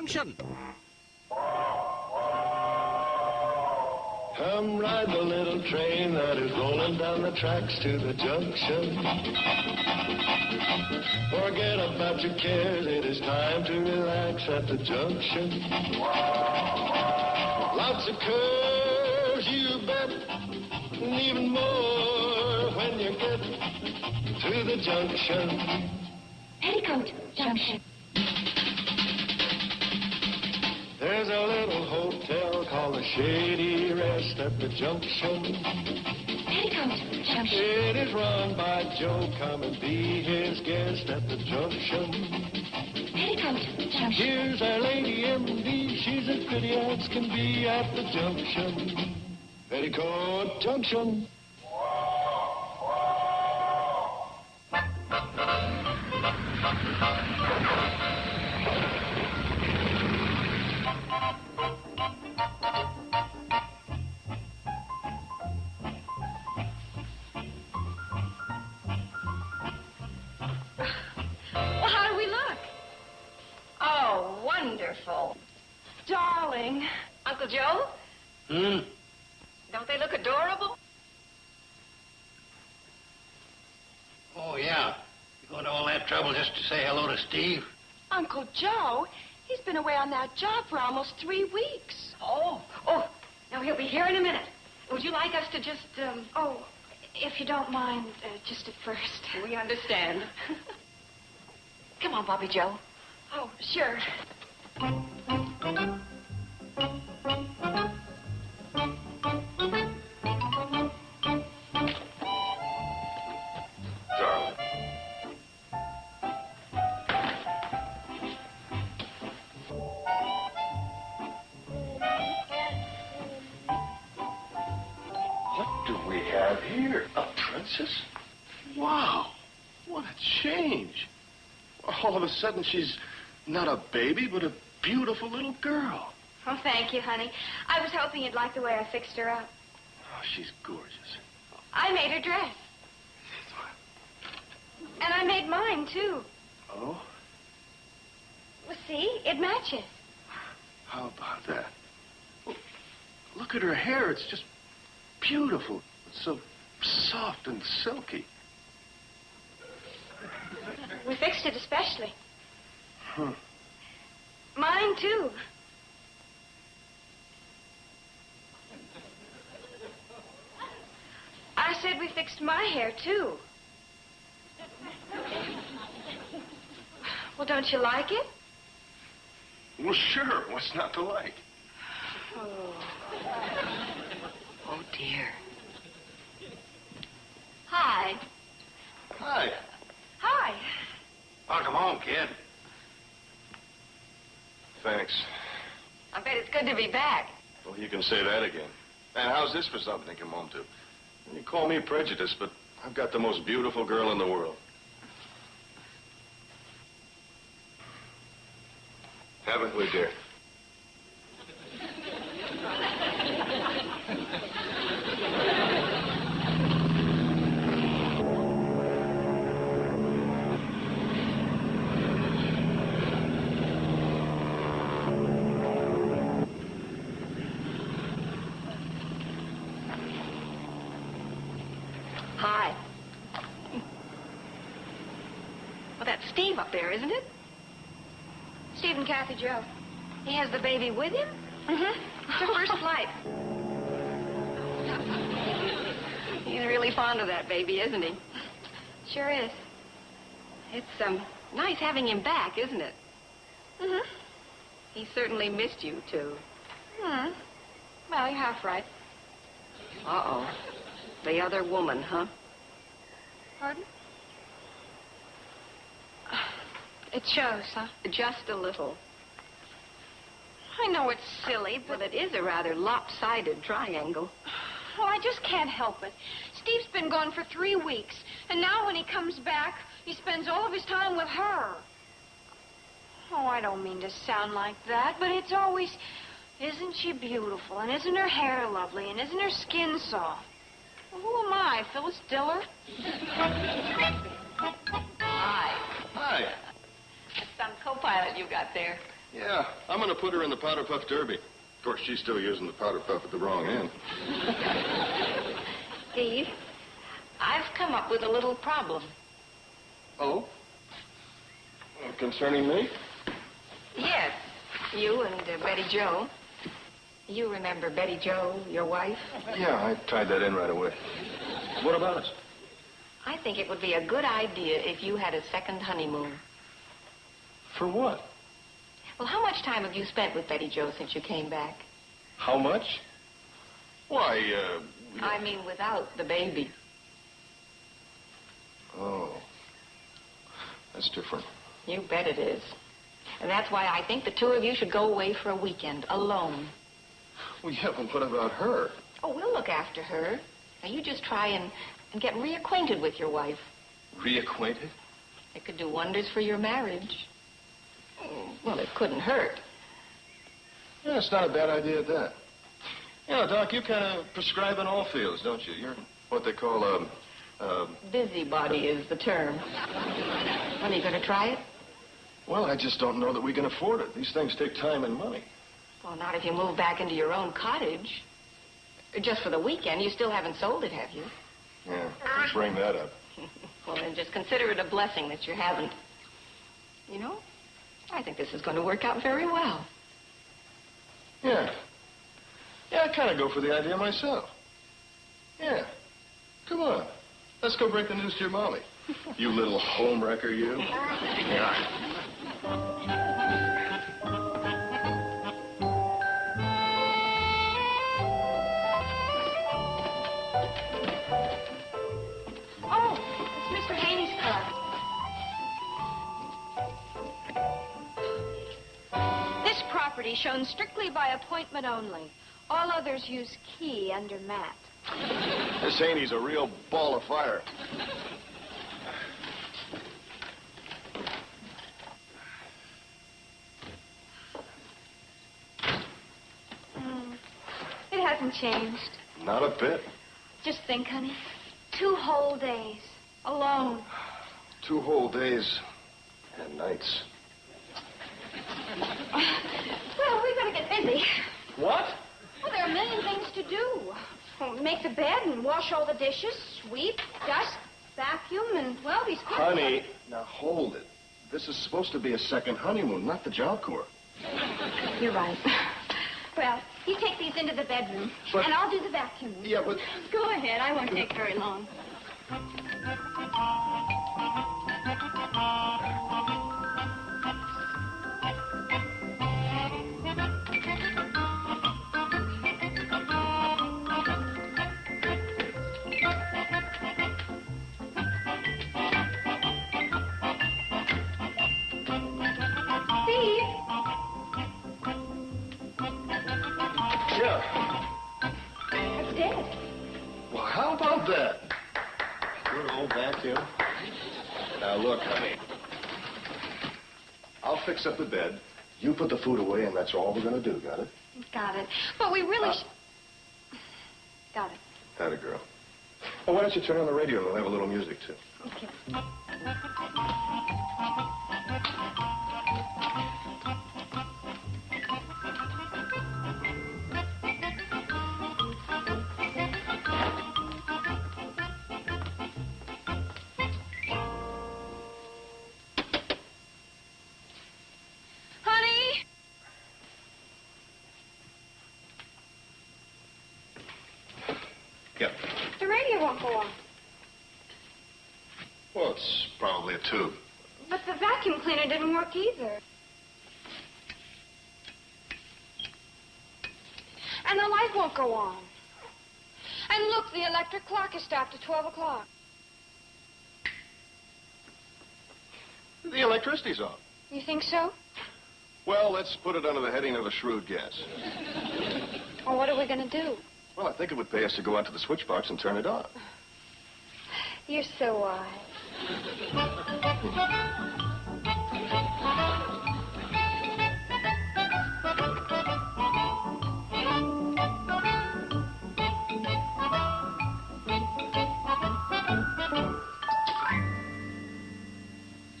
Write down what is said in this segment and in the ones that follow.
Junction. Come ride the little train that is rolling down the tracks to the junction. Forget about your cares, it is time to relax at the junction. Lots of curves, you bet, and even more when you get to the junction. Petticoat Junction. There's a little hotel called the Shady Rest at the junction. Petticoat Junction. It is run by Joe. Come and be his guest at the junction. Petticoat Junction. Here's our lady M.D. She's as pretty as can be at the junction. Petticoat Junction. Well, how do we look? Oh, wonderful. Darling. Uncle Joe? Don't they look adorable? Oh, yeah. You going to all that trouble just to say hello to Steve? Uncle Joe? He's been away on that job for almost 3 weeks. Oh, now he'll be here in a minute. Would you like us to just, Oh, if you don't mind, just at first. We understand. Come on, Bobby Joe. Oh, sure. Darling. What do we have here? A princess? Wow. What a change. All of a sudden, she's not a baby, but a beautiful little girl. Oh, thank you, honey. I was hoping you'd like the way I fixed her up. Oh, she's gorgeous. I made her dress. And I made mine, too. Oh? Well, see? It matches. How about that? Well, look at her hair. It's just beautiful. It's so soft and silky. We fixed it especially. Huh. Mine, too. I said we fixed my hair, too. Well, don't you like it? Well, sure. What's not to like? Oh, dear. Hi. Hi. Hi. Welcome home, kid. Thanks. I bet it's good to be back. Well, you can say that again. And how's this for something to come home to? You call me prejudiced, but I've got the most beautiful girl in the world. Haven't we, dear? Hi. Well, that's Steve up there, isn't it? Steve and Kathy Joe. He has the baby with him? Mm-hmm. It's her first flight. He's really fond of that baby, isn't he? Sure is. It's, nice having him back, isn't it? Mm-hmm. He certainly missed you, too. Hmm. Well, you're half right. Uh-oh. The other woman, huh? Pardon? It shows, huh? Just a little. I know it's silly, but... Well, it is a rather lopsided triangle. Well, I just can't help it. Steve's been gone for 3 weeks, and now when he comes back, he spends all of his time with her. Oh, I don't mean to sound like that, but it's always, isn't she beautiful, and isn't her hair lovely, and isn't her skin soft? Well, who am I, Phyllis Diller? Hi. Hi. That's some co-pilot you got there. Yeah, I'm going to put her in the Powder Puff Derby. Of course, she's still using the Powder Puff at the wrong end. Steve, I've come up with a little problem. Oh? Concerning me? Yes, you and Betty Jo. You remember Betty Jo, your wife? Yeah, I tied that in right away. What about us? I think it would be a good idea if you had a second honeymoon. For what? Well, how much time have you spent with Betty Jo since you came back? How much? Why, I mean, without the baby. Oh. That's different. You bet it is. And that's why I think the two of you should go away for a weekend, alone. Well, yeah, but what about her? Oh, we'll look after her. Now, you just try and get reacquainted with your wife. Reacquainted? It could do wonders for your marriage. Well, it couldn't hurt. Yeah, it's not a bad idea at that. Yeah, Doc, you kind of prescribe in all fields, don't you? You're what they call, Busybody is the term. When are you going to try it? Well, I just don't know that we can afford it. These things take time and money. Well, not if you move back into your own cottage. Just for the weekend. You still haven't sold it, have you? Yeah, just bring that up. Well, then just consider it a blessing that you haven't. You know, I think this is going to work out very well. Yeah. Yeah, I kind of go for the idea myself. Yeah. Come on. Let's go break the news to your mommy. You little homewrecker, you. Yeah. Oh, it's Mr. Haney's car. This property shown strictly by appointment only. All others use key under mat. This Haney's a real ball of fire. It hasn't changed. Not a bit. Just think, honey. 2 whole days. Alone. 2 whole days and nights. Well, we better get busy. What? Well, there are a million things to do. Make the bed and wash all the dishes, sweep, dust, vacuum, and, well, these kids... Honey, now hold it. This is supposed to be a second honeymoon, not the Job Corps. You're right. Well, you take these into the bedroom, But- and I'll do the vacuum. Yeah, but... Go ahead. I won't take very long. Steve? Yeah. It's dead. Well, how about that? Good old vacuum. Now, look, honey. I'll fix up the bed. You put the food away, and that's all we're going to do. Got it? Got it. But we really... Got it. That a girl. Well, why don't you turn on the radio, and we'll have a little music, too. Okay. Honey? Yeah. The radio won't go on. Well, it's probably a tube. But the vacuum cleaner didn't work either. And the light won't go on. And look, the electric clock is stopped at 12 o'clock. The electricity's on. You think so? Well, let's put it under the heading of a shrewd guess. Well, what are we going to do? Well, I think it would pay us to go out to the switch box and turn it on. You're so wise.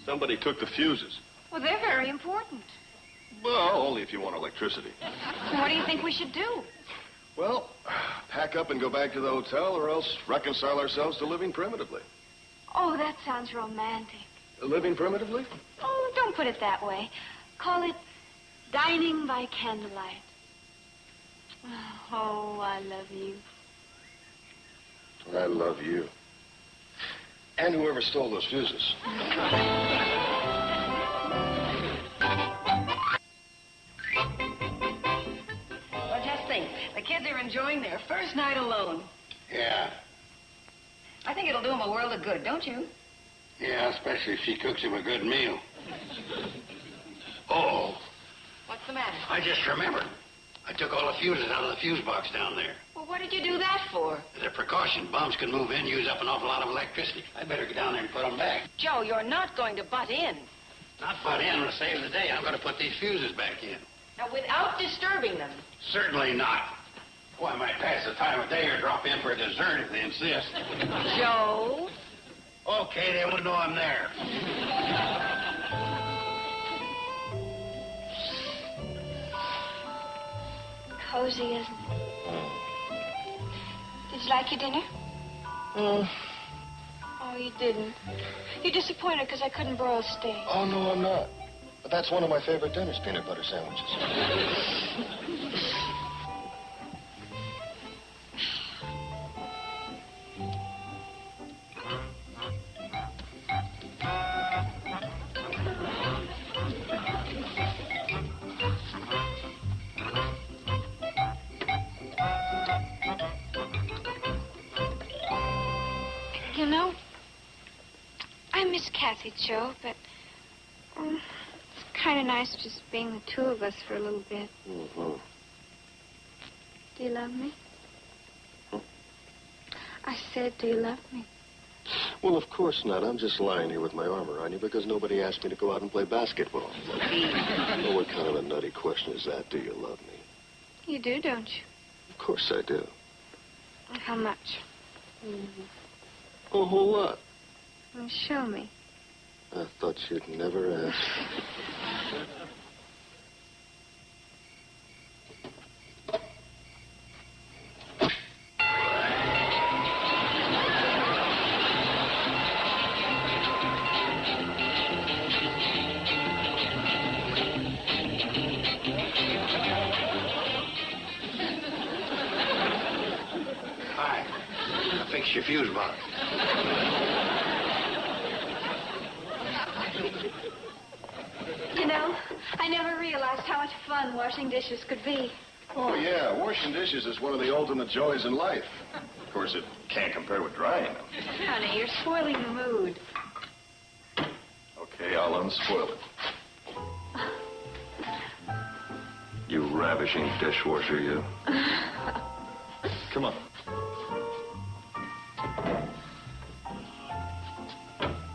Somebody took the fuses. Well, they're very important. Well, only if you want electricity. So what do you think we should do? Well, pack up and go back to the hotel, or else reconcile ourselves to living primitively. Oh, that sounds romantic. Living primitively? Oh, don't put it that way. Call it dining by candlelight. Oh, I love you. I love you. And whoever stole those fuses. Well, just think. The kids are enjoying their first night alone. Yeah. I think it'll do them a world of good, don't you? Yeah, especially if she cooks him a good meal. Oh, What's the matter? I just remembered. I took all the fuses out of the fuse box down there. Well, what did you do that for? As a precaution, bombs can move in, use up an awful lot of electricity. I'd better get down there and put them back. Joe, you're not going to butt in. Not butt in to save the day. I'm going to put these fuses back in. Now, without disturbing them. Certainly not. Boy, I might pass the time of day or drop in for a dessert if they insist. Joe? Okay, they won't know I'm there. Cozy, isn't it? Did you like your dinner? Oh, you didn't. You're disappointed because I couldn't broil steak. Oh, no, I'm not. But that's one of my favorite dinners, peanut butter sandwiches. You know, I miss Kathy, Joe, but it's kind of nice just being the two of us for a little bit. Mm-hmm. Do you love me? I said, do you love me? Well, of course not. I'm just lying here with my arm around you because nobody asked me to go out and play basketball. Oh, what kind of a nutty question is that? Do you love me? You do, don't you? Of course I do. How much? A whole lot. Well, show me. I thought you'd never ask. Hi. I fixed your fuse box. You know, I never realized how much fun washing dishes could be. Oh, yeah. Washing dishes is one of the ultimate joys in life. Of course, it can't compare with drying them. Honey, you're spoiling the mood. Okay, I'll unspoil it. You ravishing dishwasher, you. Come on.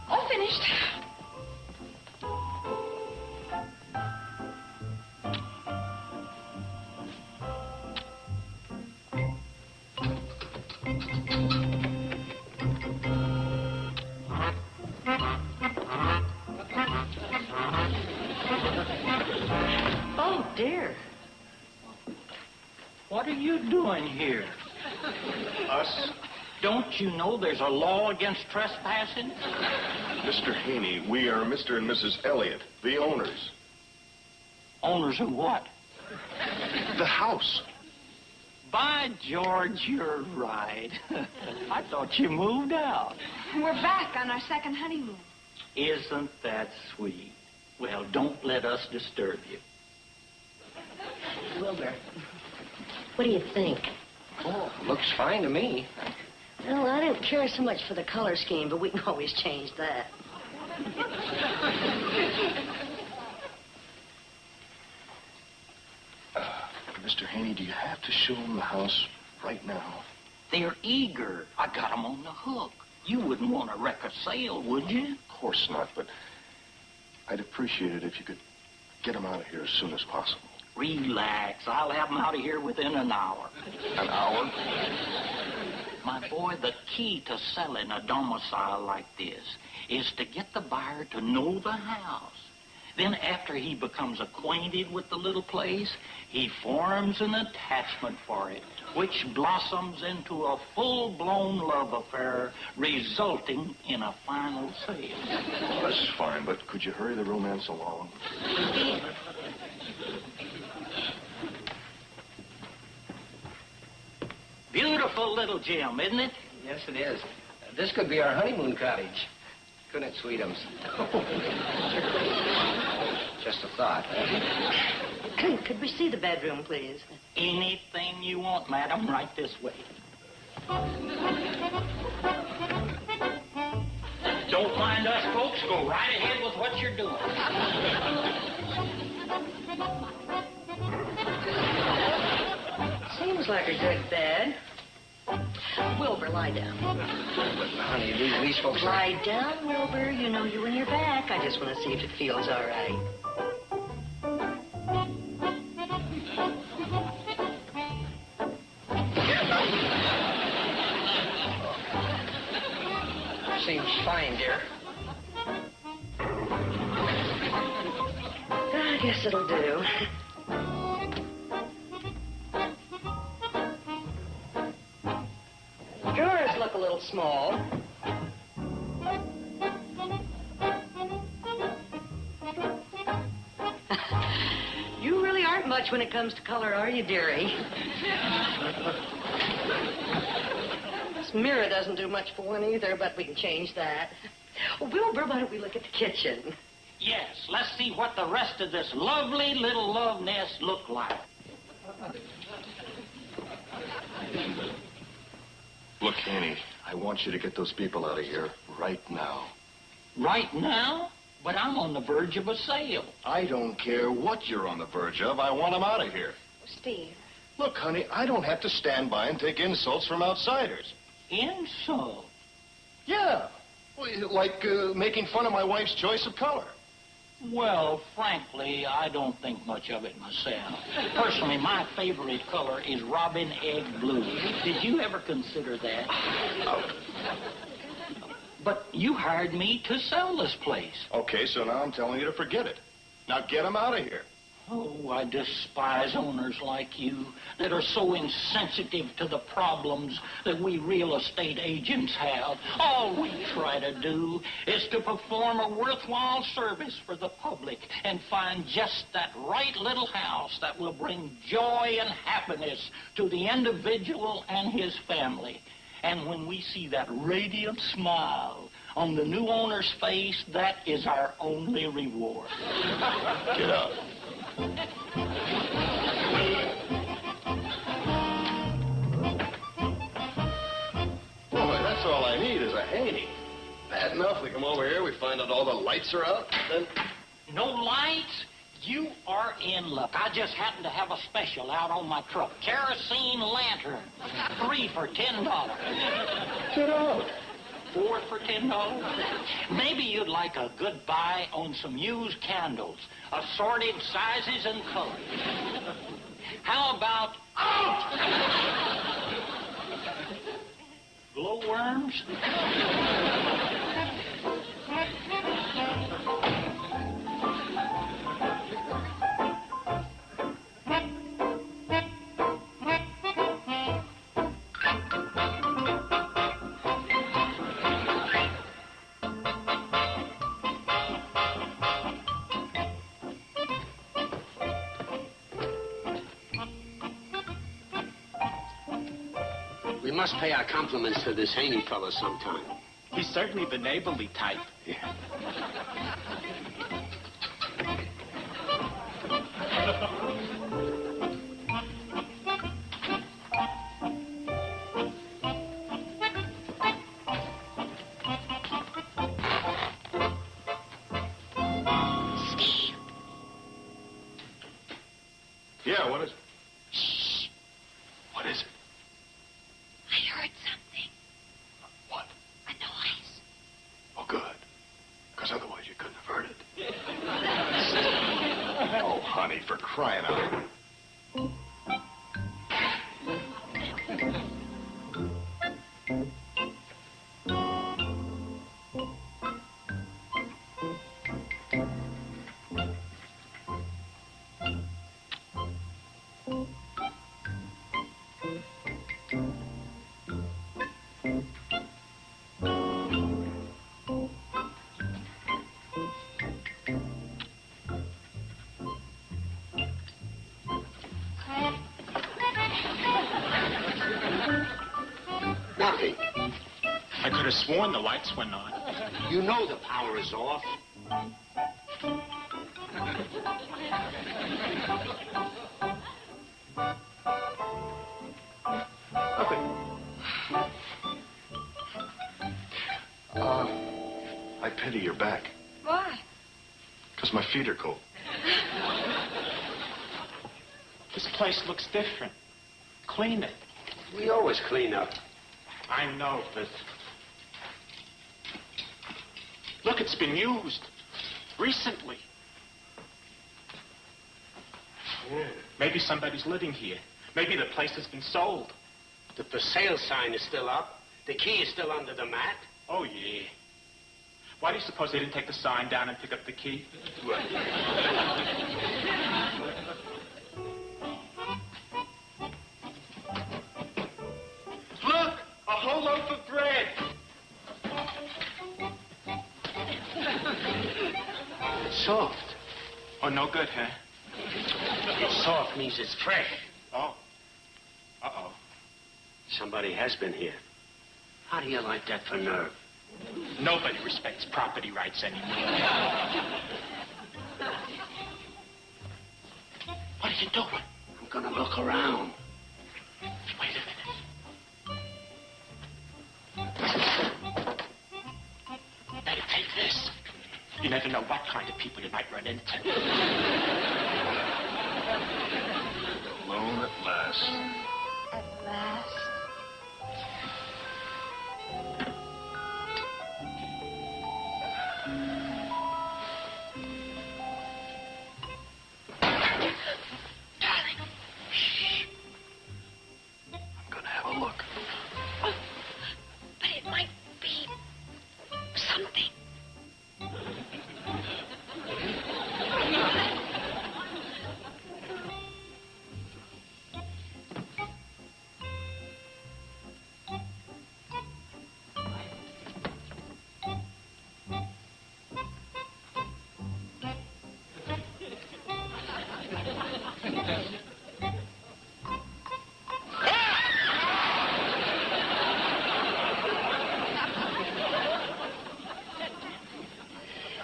All finished. Oh, dear. What are you doing here? Us? Don't you know there's a law against trespassing? Mr. Haney, we are Mr. and Mrs. Elliott, the owners. Owners of what? The house. By George, you're right. I thought you moved out. We're back on our second honeymoon. Isn't that sweet? Well, don't let us disturb you. Wilbur, what do you think? Oh, looks fine to me. Well, I don't care so much for the color scheme, but we can always change that. Mr. Haney, do you have to show them the house right now? They're eager. I got 'em on the hook. You wouldn't want to wreck a sale, would you? Of course not, but I'd appreciate it if you could get them out of here as soon as possible. Relax. I'll have 'em out of here within an hour. An hour? My boy, the key to selling a domicile like this is to get the buyer to know the house. Then after he becomes acquainted with the little place, he forms an attachment for it, which blossoms into a full-blown love affair, resulting in a final sale. Well, that's fine, but could you hurry the romance along? Beautiful little gem, isn't it? Yes, it is. This could be our honeymoon cottage. Couldn't it, Sweetums? Just a thought. Could we see the bedroom, please? Anything you want, madam, right this way. Don't mind us folks. Go right ahead with what you're doing. Seems like a good bed. Wilbur, lie down. Honey, these folks are... Lie down, Wilbur. You know you and your back. I just want to see if it feels all right. Seems fine, dear. I guess it'll do. Drawers look a little small. You really aren't much when it comes to color, are you, dearie? This mirror doesn't do much for one either, but we can change that. Well, Wilbur, why don't we look at the kitchen? Yes, let's see what the rest of this lovely little love nest look like. Look, Haney, I want you to get those people out of here right now. Right now? But I'm on the verge of a sale. I don't care what you're on the verge of. I want them out of here. Steve. Look, honey, I don't have to stand by and take insults from outsiders. Insult? Yeah. Well, like making fun of my wife's choice of color. Well, frankly, I don't think much of it myself. Personally, my favorite color is robin egg blue. Did you ever consider that? But you hired me to sell this place. Okay, so now I'm telling you to forget it. Now get them out of here. Oh, I despise owners like you that are so insensitive to the problems that we real estate agents have. All we try to do is to perform a worthwhile service for the public and find just that right little house that will bring joy and happiness to the individual and his family. And when we see that radiant smile on the new owner's face, that is our only reward. Get out. Boy, that's all I need is a Haney. Bad enough, we come over here, we find out all the lights are out, then... No lights? You are in luck. I just happen to have a special out on my truck. Kerosene lantern. 3 for $10. Get out. 4 for $10. Maybe you'd like a good buy on some used candles, assorted sizes and colors. How about glowworms? We must pay our compliments to this Haney fellow sometime. He's certainly the neighborly type. Yeah. Steve. Yeah, what is it? Shh. What is it? I heard something. What? A noise. Oh, good. Because otherwise you couldn't have heard it. Oh, honey, for crying out loud. Nothing. I could have sworn the lights went on. You know the power is off. I pity your back. Why? Because my feet are cold. This place looks different. Clean it. We always clean up. I know, but... Look, it's been used. Recently. Yeah. Maybe somebody's living here. Maybe the place has been sold. The for sale sign is still up. The key is still under the mat. Oh, yeah. Why do you suppose they didn't take the sign down and pick up the key? Look! A whole loaf of bread! It's soft. Oh, no good, huh? It's soft means it's fresh. Oh. Uh-oh. Somebody has been here. How do you like that for nerve? Nobody respects property rights anymore. What are you doing? I'm gonna look around. Wait a minute. Better take this. You never know what kind of people you might run into. Alone at last. At last. I'm gonna have a look. Oh, but it might be something.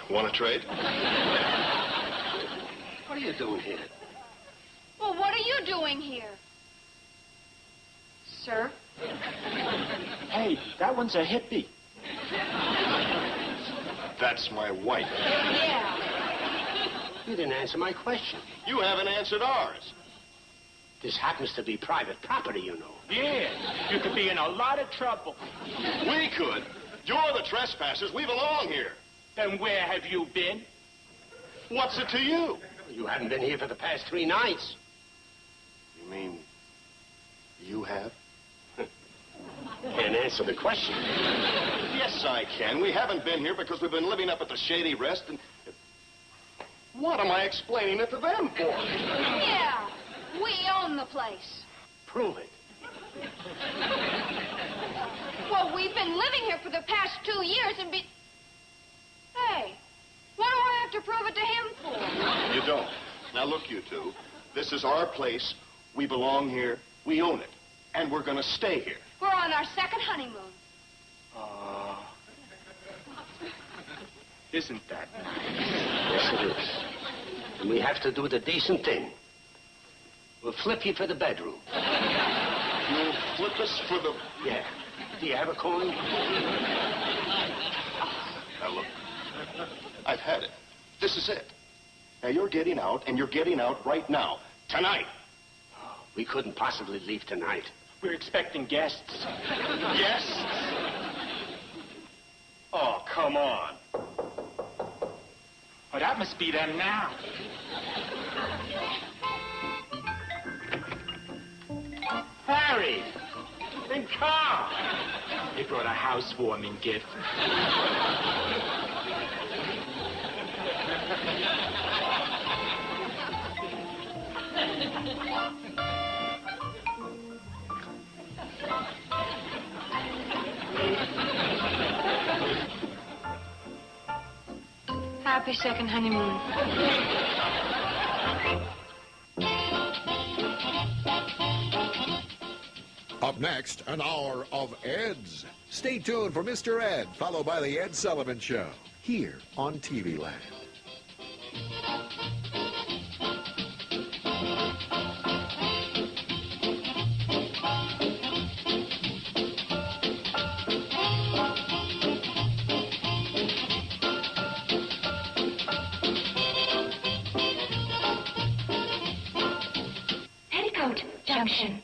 Want to trade? What are you doing here? Well, what are you doing here? Sir? Hey, that one's a hippie. That's my wife. Yeah. You didn't answer my question. You haven't answered ours. This happens to be private property, you know. Yeah, you could be in a lot of trouble. We could. You're the trespassers. We belong here. Then where have you been? What's it to you? You haven't been here for the past 3 nights. You mean you have? Can't answer the question. Yes, I can. We haven't been here because we've been living up at the Shady Rest and... What am I explaining it to them for? Yeah. We own the place. Prove it. Well, we've been living here for the past 2 years and be... Hey, what do I have to prove it to him for? You don't. Now, look, you two. This is our place. We belong here. We own it. And we're going to stay here. We're on our second honeymoon. Isn't that nice? Yes, it is. And we have to do the decent thing. We'll flip you for the bedroom. You'll flip us for the... Yeah. Do you have a coin? Now, look. I've had it. This is it. Now, you're getting out, and you're getting out right now. Tonight. We couldn't possibly leave tonight. We're expecting guests. Yes? Oh, come on. Oh, that must be them now. Harry! And Carl! They brought a housewarming gift. Happy second honeymoon. Up next, an hour of Eds. Stay tuned for Mr. Ed, followed by the Ed Sullivan Show, here on TV Land. Petticoat, Junction.